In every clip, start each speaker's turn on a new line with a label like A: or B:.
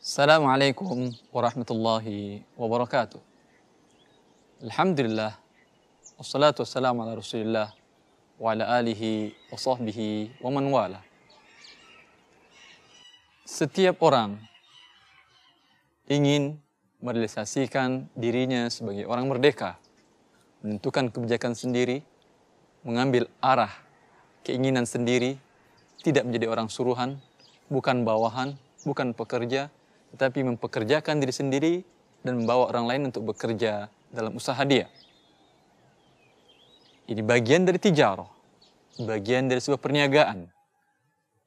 A: Assalamualaikum warahmatullahi wabarakatuh. Alhamdulillah, wassalatu wassalamu ala rasulillah wa ala alihi wa sahbihi wa man wala. Setiap orang ingin merealisasikan dirinya sebagai orang merdeka, menentukan kebijakan sendiri, mengambil arah keinginan sendiri, tidak menjadi orang suruhan, bukan bawahan, bukan pekerja, tetapi mempekerjakan diri sendiri dan membawa orang lain untuk bekerja dalam usaha dia. Ini bagian dari tijarah, bagian dari sebuah perniagaan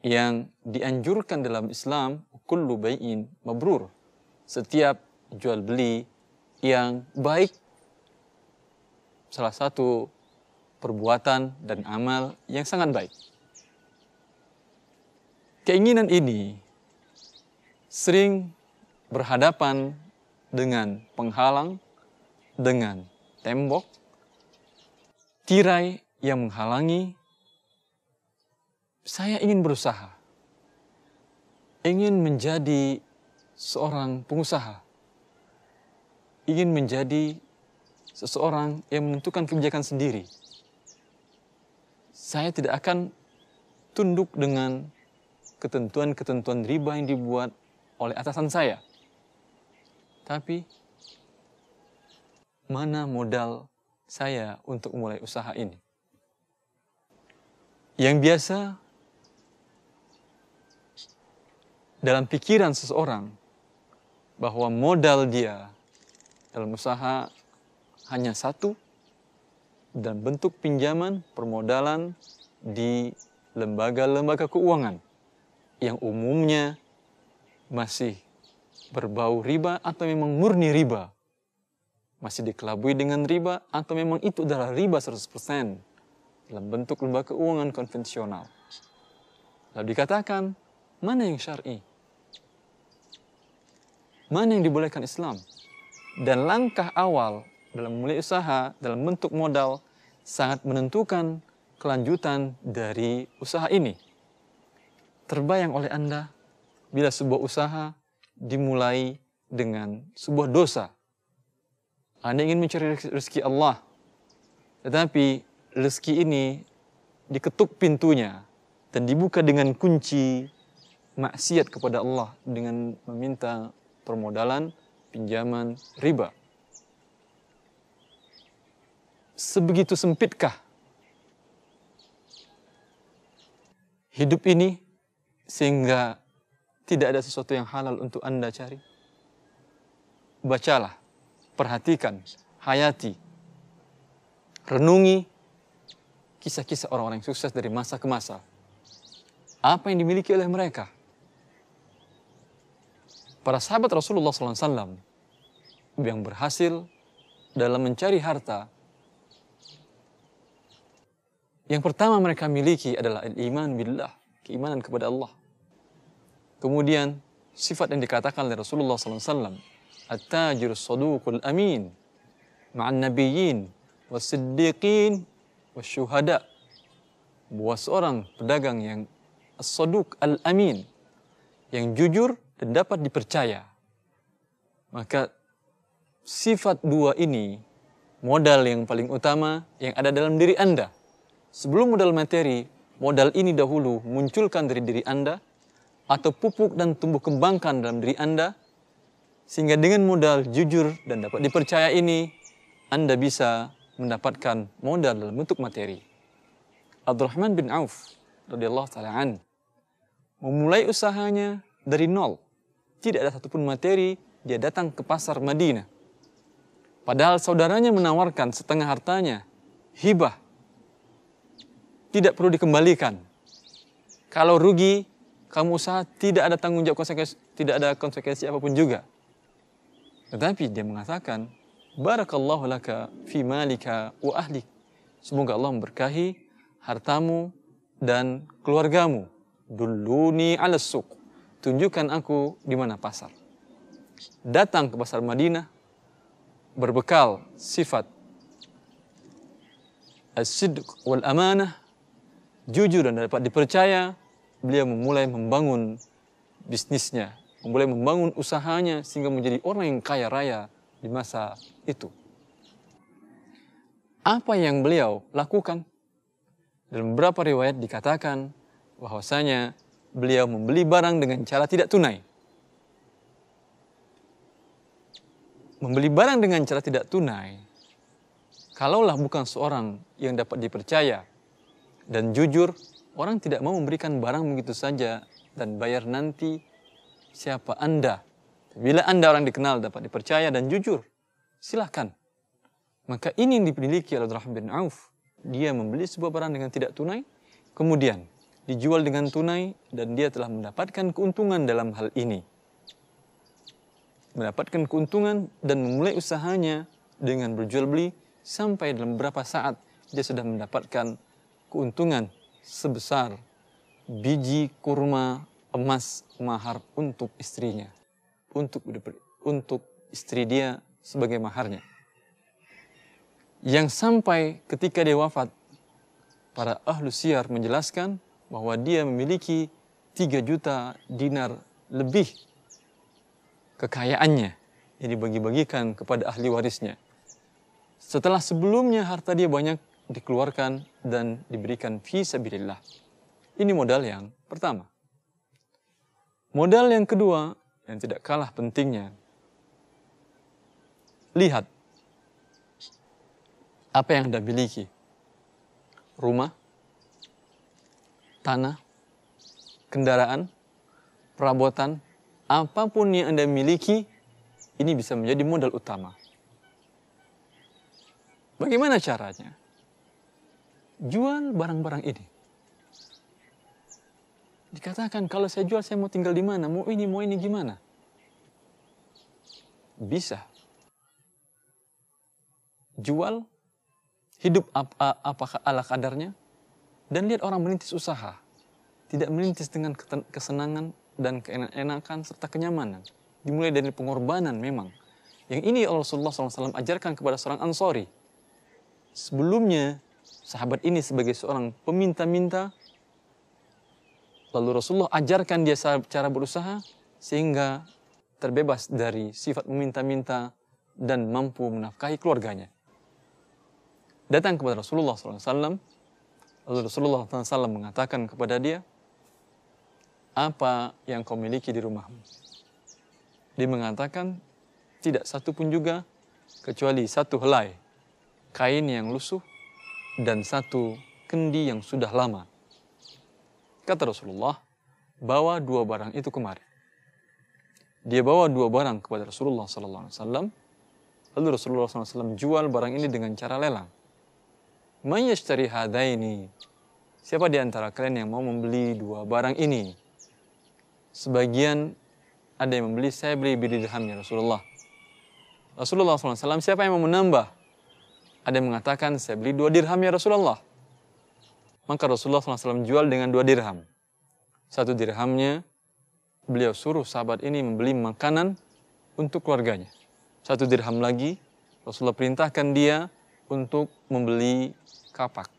A: yang dianjurkan dalam Islam, kullu bai'in mabrur. Setiap jual beli yang baik, salah satu perbuatan dan amal yang sangat baik. Keinginan ini sering berhadapan dengan penghalang, dengan tembok, tirai yang menghalangi. Saya ingin berusaha, ingin menjadi seorang pengusaha, ingin menjadi seseorang yang menentukan kebijakan sendiri. Saya tidak akan tunduk dengan ketentuan-ketentuan riba yang dibuat oleh atasan saya. Tapi, mana modal saya untuk memulai usaha ini? Yang biasa dalam pikiran seseorang bahwa modal dia dalam usaha hanya satu dan bentuk pinjaman permodalan di lembaga-lembaga keuangan yang umumnya masih berbau riba atau memang murni riba, masih dikelabui dengan riba atau memang itu adalah riba 100% dalam bentuk lembaga keuangan konvensional. Lalu dikatakan, mana yang syar'i? Mana yang dibolehkan Islam? Dan langkah awal dalam memulai usaha dalam bentuk modal sangat menentukan kelanjutan dari usaha ini. Terbayang oleh Anda bila sebuah usaha dimulai dengan sebuah dosa. Anda ingin mencari rezeki Allah, tetapi rezeki ini diketuk pintunya dan dibuka dengan kunci maksiat kepada Allah dengan meminta permodalan, pinjaman, riba. Sebegitu sempitkah hidup ini sehingga tidak ada sesuatu yang halal untuk Anda cari? Bacalah, perhatikan, hayati, renungi kisah-kisah orang-orang yang sukses dari masa ke masa. Apa yang dimiliki oleh mereka? Para sahabat Rasulullah SAW yang berhasil dalam mencari harta, yang pertama mereka miliki adalah al-iman billah, keimanan kepada Allah. Kemudian sifat yang dikatakan oleh Rasulullah SAW, at-tajir as-saduqul amin, ma'an nabiyyin, was-siddiqin, was-syuhada. Bahwa seorang pedagang yang as-saduq al-amin, yang jujur dan dapat dipercaya. Maka sifat dua ini, modal yang paling utama yang ada dalam diri Anda. Sebelum modal materi, modal ini dahulu munculkan dari diri Anda, atau pupuk dan tumbuh kembangkan dalam diri Anda, sehingga dengan modal jujur dan dapat dipercaya ini, Anda bisa mendapatkan modal dalam bentuk materi. Abdurrahman bin Auf radhiyallahu ta'ala an memulai usahanya dari nol. Tidak ada satupun materi, dia datang ke pasar Madinah. Padahal saudaranya menawarkan setengah hartanya, hibah. Tidak perlu dikembalikan. Kalau rugi, kamu usaha tidak ada tanggung jawab konsekuensi, tidak ada konsekuensi apapun juga. Tetapi dia mengatakan, barakallahu laka fi malika wa ahlik. Semoga Allah memberkahi hartamu dan keluargamu. Dulluni ala suq. Tunjukkan aku di mana pasar. Datang ke pasar Madinah berbekal sifat as-sidq wal amanah, jujur dan dapat dipercaya. Beliau memulai membangun bisnisnya, mulai membangun usahanya sehingga menjadi orang yang kaya raya di masa itu. Apa yang beliau lakukan? Dalam beberapa riwayat dikatakan bahwasanya beliau membeli barang dengan cara tidak tunai. Membeli barang dengan cara tidak tunai, kalaulah bukan seorang yang dapat dipercaya dan jujur, orang tidak mau memberikan barang begitu saja dan bayar nanti siapa Anda. Bila Anda orang dikenal, dapat dipercaya dan jujur, silakan. Maka ini yang dimiliki oleh Abdurrahman bin Auf. Dia membeli sebuah barang dengan tidak tunai, kemudian dijual dengan tunai, dan dia telah mendapatkan keuntungan dalam hal ini. Mendapatkan keuntungan dan memulai usahanya dengan berjual beli sampai dalam beberapa saat dia sudah mendapatkan keuntungan sebesar biji kurma emas mahar untuk istrinya, untuk istri dia sebagai maharnya. Yang sampai ketika dia wafat, para ahlu siyar menjelaskan bahwa dia memiliki 3 juta dinar lebih kekayaannya yang dibagi-bagikan kepada ahli warisnya. Setelah sebelumnya harta dia banyak dikeluarkan dan diberikan fi sabilillah. Ini modal yang pertama. Modal yang kedua yang tidak kalah pentingnya. Lihat apa yang Anda miliki. Rumah, tanah, kendaraan, perabotan, apapun yang Anda miliki, ini bisa menjadi modal utama. Bagaimana caranya? Jual barang-barang ini. Dikatakan kalau saya jual, saya mau tinggal di mana? Mau ini gimana? Bisa. Jual, hidup apakah ala kadarnya, dan lihat orang merintis usaha. Tidak merintis dengan kesenangan dan keenakan serta kenyamanan. Dimulai dari pengorbanan memang. Yang ini Rasulullah SAW ajarkan kepada seorang Ansori. Sebelumnya, sahabat ini sebagai seorang peminta-minta, lalu Rasulullah ajarkan dia cara berusaha, sehingga terbebas dari sifat meminta-minta dan mampu menafkahi keluarganya. Datang kepada Rasulullah SAW, lalu Rasulullah SAW mengatakan kepada dia, apa yang kau miliki di rumahmu? Dia mengatakan, tidak satu pun juga, kecuali 1 helai kain yang lusuh dan 1 kendi yang sudah lama. Kata Rasulullah, bawa 2 barang itu kemari. Dia bawa 2 barang kepada Rasulullah SAW, lalu Rasulullah SAW jual barang ini dengan cara lelang. Man yashtari hadaini? Siapa di antara kalian yang mau membeli 2 barang ini? Sebagian ada yang membeli, saya beli bidirham ya Rasulullah. Rasulullah SAW, siapa yang mau menambah? Ada yang mengatakan, saya beli 2 dirham ya Rasulullah. Maka Rasulullah SAW jual dengan 2 dirham. 1 dirhamnya, beliau suruh sahabat ini membeli makanan untuk keluarganya. 1 dirham lagi, Rasulullah perintahkan dia untuk membeli kapak.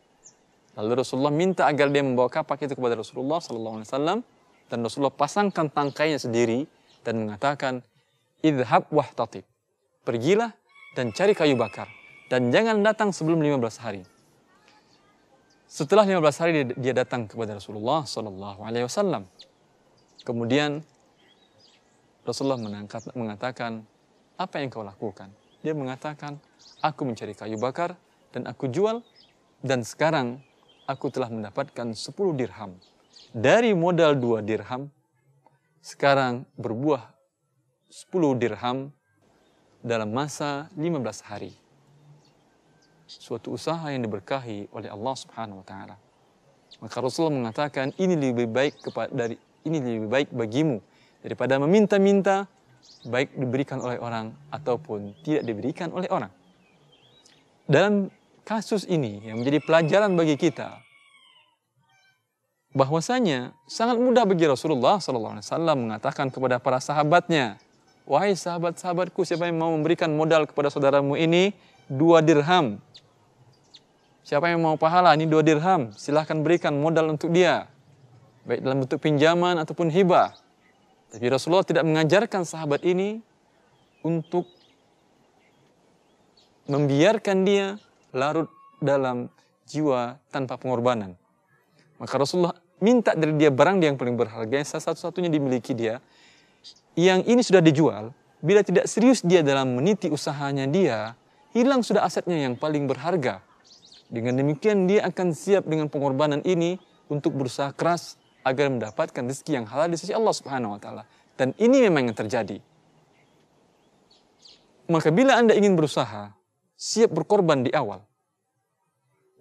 A: Lalu Rasulullah minta agar dia membawa kapak itu kepada Rasulullah SAW. Dan Rasulullah pasangkan tangkainya sendiri dan mengatakan, idhab wahtatib. Pergilah dan cari kayu bakar. Dan jangan datang sebelum 15 hari. Setelah 15 hari dia datang kepada Rasulullah SAW. Kemudian Rasulullah mengatakan, apa yang kau lakukan? Dia mengatakan, aku mencari kayu bakar dan aku jual. Dan sekarang aku telah mendapatkan 10 dirham. Dari modal 2 dirham, sekarang berbuah 10 dirham dalam masa 15 hari. Suatu usaha yang diberkahi oleh Allah Subhanahu wa taala. Maka Rasulullah mengatakan, ini lebih baik bagimu daripada meminta-minta, baik diberikan oleh orang ataupun tidak diberikan oleh orang. Dalam kasus ini yang menjadi pelajaran bagi kita, bahwasanya sangat mudah bagi Rasulullah SAW mengatakan kepada para sahabatnya, wahai sahabat-sahabatku, siapa yang mau memberikan modal kepada saudaramu ini 2 dirham. Siapa yang mau pahala, ini 2 dirham, silahkan berikan modal untuk dia. Baik dalam bentuk pinjaman ataupun hibah. Tapi Rasulullah tidak mengajarkan sahabat ini untuk membiarkan dia larut dalam jiwa tanpa pengorbanan. Maka Rasulullah minta dari dia barang yang paling berharga, yang satu-satunya dimiliki dia, yang ini sudah dijual. Bila tidak serius dia dalam meniti usahanya dia, hilang sudah asetnya yang paling berharga. Dengan demikian dia akan siap dengan pengorbanan ini untuk berusaha keras agar mendapatkan rezeki yang halal di sisi Allah Subhanahu wa taala. Dan ini memang yang terjadi. Maka bila Anda ingin berusaha, siap berkorban di awal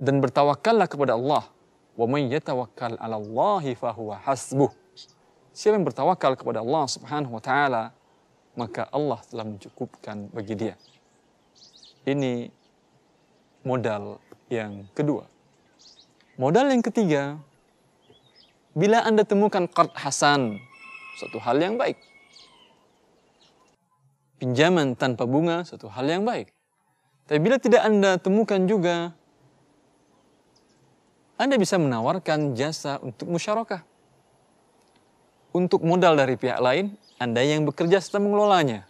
A: dan bertawakallah kepada Allah. Wa may yatawakkal 'ala Allahi fahuwa hasbuh. Siapa yang bertawakal kepada Allah Subhanahu wa taala, maka Allah telah mencukupkan bagi dia. Ini modal yang kedua. Modal yang ketiga, bila Anda temukan qard hasan, suatu hal yang baik. Pinjaman tanpa bunga, suatu hal yang baik. Tapi bila tidak Anda temukan juga, Anda bisa menawarkan jasa untuk musyarakah. Untuk modal dari pihak lain, Anda yang bekerja serta mengelolanya.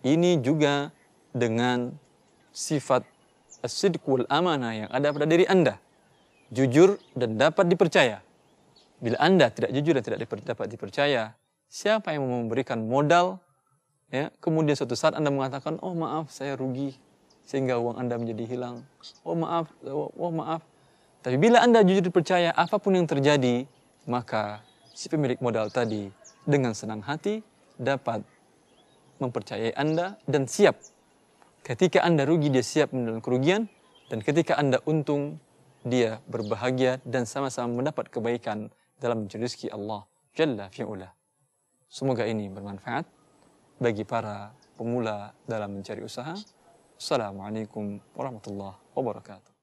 A: Ini juga dengan sifat as-sidq wal amanah yang ada pada diri Anda. Jujur dan dapat dipercaya. Bila Anda tidak jujur dan tidak dapat dipercaya, siapa yang mau memberikan modal? Ya, kemudian suatu saat Anda mengatakan, oh maaf saya rugi, sehingga uang Anda menjadi hilang. Oh maaf. Tapi bila Anda jujur dipercaya, apapun yang terjadi, maka si pemilik modal tadi dengan senang hati dapat mempercayai Anda dan siap. Ketika Anda rugi, dia siap menelan kerugian. Dan ketika Anda untung, dia berbahagia dan sama-sama mendapat kebaikan dalam mencari rezeki Allah Jalla fi'ula. Semoga ini bermanfaat bagi para pemula dalam mencari usaha. Assalamualaikum warahmatullahi wabarakatuh.